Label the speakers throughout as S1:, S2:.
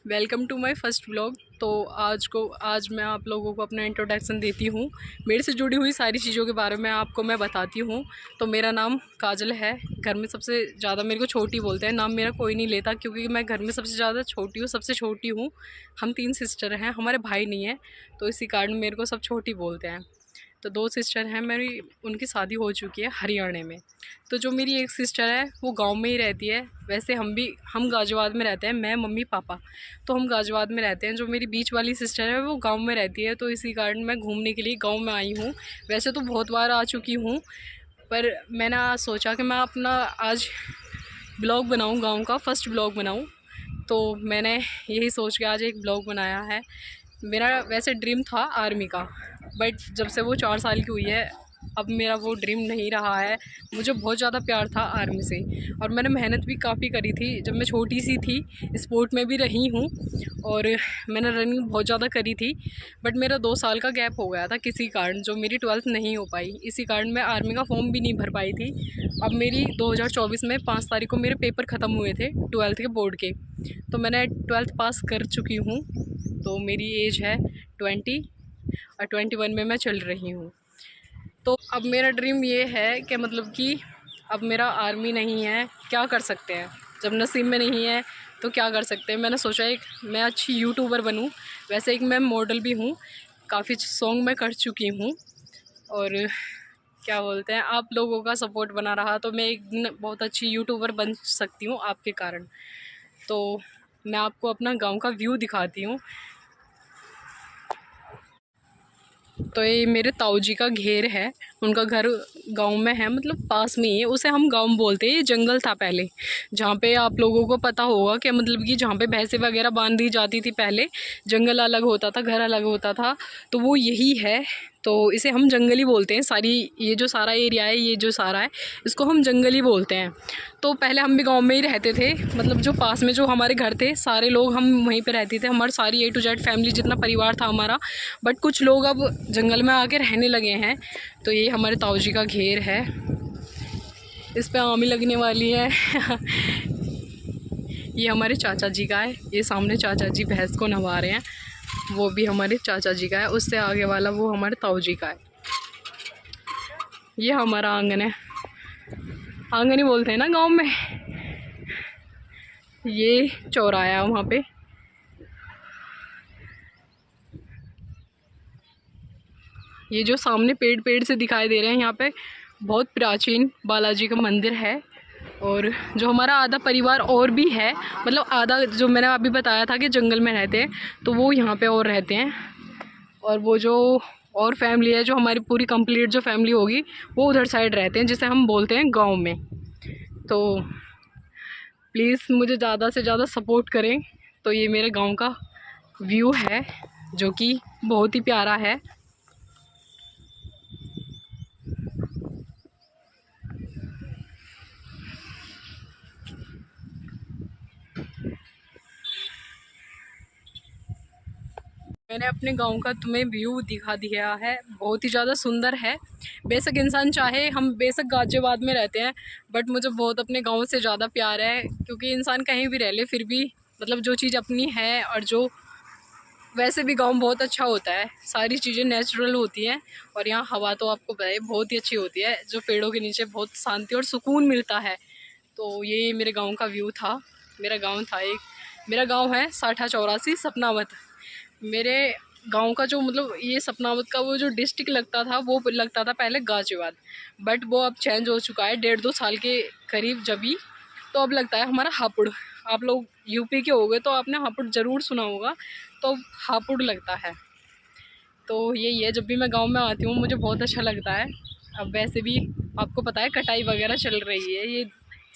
S1: Welcome to my first vlog. तो आज मैं आप लोगों को अपना इंट्रोडक्शन देती हूँ। मेरे से जुड़ी हुई सारी चीज़ों के बारे में आपको मैं बताती हूँ। तो मेरा नाम काजल है। घर में सबसे ज़्यादा मेरे को छोटी बोलते हैं। नाम मेरा कोई नहीं लेता क्योंकि मैं घर में सबसे ज़्यादा छोटी हूँ, सबसे छोटी हूँ। हम 3 सिस्टर हैं, हमारे भाई नहीं है, तो इसी कारण मेरे को सब छोटी बोलते हैं। तो 2 सिस्टर हैं मेरी, उनकी शादी हो चुकी है हरियाणा में। तो जो मेरी एक सिस्टर है वो गांव में ही रहती है। वैसे हम गाज़ियाबाद में रहते हैं, मैं मम्मी पापा। तो हम गाज़ियाबाद में रहते हैं। जो मेरी बीच वाली सिस्टर है वो गांव में रहती है, तो इसी कारण मैं घूमने के लिए गांव में आई हूँ। वैसे तो बहुत बार आ चुकी हूँ, पर मैंने आज सोचा कि मैं अपना आज ब्लॉग बनाऊँ, गाँव का फर्स्ट ब्लॉग बनाऊँ। तो मैंने यही सोच के आज एक ब्लॉग बनाया है। मेरा वैसे ड्रीम था आर्मी का, बट जब से वो 4 साल की हुई है, अब मेरा वो ड्रीम नहीं रहा है। मुझे बहुत ज़्यादा प्यार था आर्मी से, और मैंने मेहनत भी काफ़ी करी थी। जब मैं छोटी सी थी स्पोर्ट में भी रही हूँ, और मैंने रनिंग बहुत ज़्यादा करी थी। बट मेरा 2 साल का गैप हो गया था किसी कारण, जो मेरी 12th नहीं हो पाई। इसी कारण मैं आर्मी का फॉर्म भी नहीं भर पाई थी। अब मेरी 2024 में 5 तारीख को मेरे पेपर ख़त्म हुए थे 12th के बोर्ड के। तो मैंने 12th पास कर चुकी हूँ। तो मेरी एज है 20 और 21 में मैं चल रही हूँ। तो अब मेरा ड्रीम ये है कि मतलब कि अब मेरा आर्मी नहीं है, क्या कर सकते हैं। जब नसीब में नहीं है तो क्या कर सकते हैं। मैंने सोचा एक मैं अच्छी यूट्यूबर बनूं। वैसे एक मैं मॉडल भी हूँ, काफ़ी सॉन्ग मैं कर चुकी हूँ। और क्या बोलते हैं, आप लोगों का सपोर्ट बना रहा तो मैं एक दिन बहुत अच्छी यूट्यूबर बन सकती हूँ आपके कारण। तो मैं आपको अपना गांव का व्यू दिखाती हूँ। तो ये मेरे ताऊ जी का घेर है। उनका घर गांव में है, मतलब पास में ही है। उसे हम गांव बोलते हैं। ये जंगल था पहले, जहाँ पे आप लोगों को पता होगा कि मतलब कि जहाँ पे भैंसें वगैरह बांध दी जाती थी पहले। जंगल अलग होता था, घर अलग होता था, तो वो यही है। तो इसे हम जंगल ही बोलते हैं। सारी ये जो सारा एरिया है, ये जो सारा है, इसको हम जंगल ही बोलते हैं। तो पहले हम भी गांव में ही रहते थे, मतलब जो पास में जो हमारे घर थे सारे लोग हम वहीं पे रहते थे। हमारी सारी A to Z फैमिली, जितना परिवार था हमारा। बट कुछ लोग अब जंगल में आके रहने लगे हैं। तो ये हमारे ताऊ जी का घेर है, इस पे आम ही लगने वाली है। ये हमारे चाचा जी का है। ये सामने चाचा जी भैंस को नहवा रहे हैं, वो भी हमारे चाचा जी का है। उससे आगे वाला वो हमारे ताऊ जी का है। ये हमारा आंगन है, आंगन ही बोलते हैं ना गांव में। ये चौराया है वहाँ पे। ये जो सामने पेड़ पेड़ से दिखाई दे रहे हैं, यहाँ पे बहुत प्राचीन बालाजी का मंदिर है। और जो हमारा आधा परिवार और भी है, मतलब आधा जो मैंने अभी बताया था कि जंगल में रहते हैं, तो वो यहाँ पे और रहते हैं। और वो जो और फैमिली है, जो हमारी पूरी कंप्लीट जो फैमिली होगी, वो उधर साइड रहते हैं, जिसे हम बोलते हैं गांव में। तो प्लीज़ मुझे ज़्यादा से ज़्यादा सपोर्ट करें। तो ये मेरे गांव का व्यू है, जो कि बहुत ही प्यारा है। मैंने अपने गांव का तुम्हें व्यू दिखा दिया है, बहुत ही ज़्यादा सुंदर है। बेशक इंसान चाहे, हम बेशक गाजियाबाद में रहते हैं, बट मुझे बहुत अपने गांव से ज़्यादा प्यार है। क्योंकि इंसान कहीं भी रह ले, फिर भी मतलब जो चीज़ अपनी है, और जो वैसे भी गांव बहुत अच्छा होता है। सारी चीज़ें नेचुरल होती हैं, और यहाँ हवा तो आपको पता है बहुत ही अच्छी होती है। जो पेड़ों के नीचे बहुत शांति और सुकून मिलता है। तो ये मेरे गाँव का व्यू था। मेरा गाँव था एक, मेरा गाँव है साठा चौरासी सपनावत। मेरे गांव का जो मतलब ये सपनावत का वो जो डिस्ट्रिक्ट लगता था, वो लगता था पहले गाजियाबाद। बट वो अब चेंज हो चुका है 1.5-2 साल के करीब जब भी। तो अब लगता है हमारा हापुड़। आप लोग यूपी के हो गए तो आपने हापुड़ ज़रूर सुना होगा, तो हापुड़ लगता है। तो यही है, जब भी मैं गांव में आती हूँ मुझे बहुत अच्छा लगता है। अब वैसे भी आपको पता है कटाई वगैरह चल रही है, ये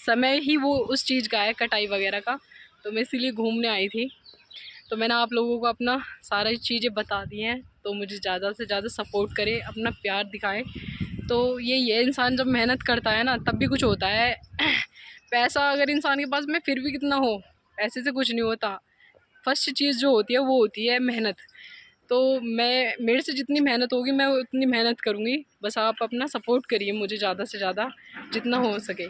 S1: समय ही वो उस चीज़ का है, कटाई वगैरह का। तो मैं इसीलिए घूमने आई थी। तो मैंने आप लोगों को अपना सारी चीज़ें बता दी हैं। तो मुझे ज़्यादा से ज़्यादा सपोर्ट करें, अपना प्यार दिखाएं। तो यही है, इंसान जब मेहनत करता है ना, तब भी कुछ होता है। पैसा अगर इंसान के पास में फिर भी कितना हो, पैसे से कुछ नहीं होता। फर्स्ट चीज़ जो होती है वो होती है मेहनत। तो मेरे से जितनी मेहनत होगी मैं उतनी मेहनत करूँगी। बस आप अपना सपोर्ट करिए मुझे ज़्यादा से ज़्यादा, जितना हो सके,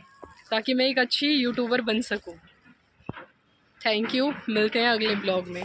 S1: ताकि मैं एक अच्छी यूट्यूबर बन सकूँ। थैंक यू, मिलते हैं अगले ब्लॉग में।